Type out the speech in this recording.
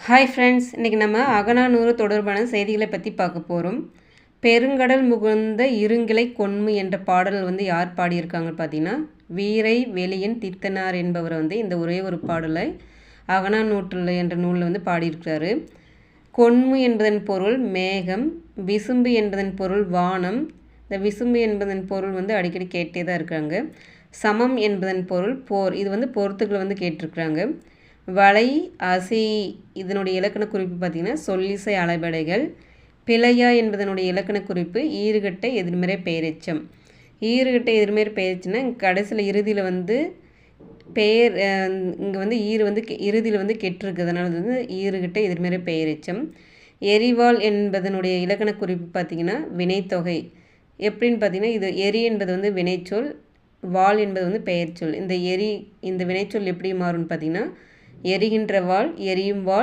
Hi friends, இன்றைக்கி நம்ம அகநானூறு தொடர்பான செய்திகளை பற்றி பார்க்க போகிறோம். பெருங்கடல் முகுந்த இருங்கிளை கொன்மு என்ற பாடல் யார் பாடியிருக்காங்கன்னு பார்த்தீங்கன்னா, வீரை வெளியன் தித்தனார் என்பவர் இந்த ஒரே ஒரு பாடலை அகநானூற்றில் என்ற நூலில் பாடியிருக்கிறாரு. கொன்மு என்பதன் பொருள் மேகம், விசும்பு என்பதன் பொருள் வானம். இந்த விசும்பு என்பதன் பொருள் அடிக்கடி கேட்டே தான் இருக்காங்க. சமம் என்பதன் பொருள் போர். இது பொறுத்துக்களை கேட்டிருக்கிறாங்க. வளை அசி இதனுடைய இலக்கண குறிப்பு பார்த்திங்கன்னா சொல்லிசை அளபடைகள். பிழையா என்பதனுடைய இலக்கண குறிப்பு ஈறுகட்டை எதிர்மறை பெயரெச்சம். ஈறுகட்டை எதிர்மறை பெயர்ச்சுன்னா கடைசியில் இறுதியில் பெயர் இங்கே ஈறு இறுதியில் கெட்டிருக்கு. அதனால் ஈறுகட்டை எதிர்மறை பெயரெச்சம். எரிவாள் என்பதனுடைய இலக்கண குறிப்பு பார்த்திங்கன்னா வினைத்தொகை. எப்படின்னு பார்த்திங்கன்னா இது எரி என்பது வினைச்சொல், வாள் என்பது பெயர்ச்சொல். இந்த வினைச்சொல் எப்படி மாறும்னு பார்த்திங்கன்னா எரிகின்ற வாள், எரியும் வாள்,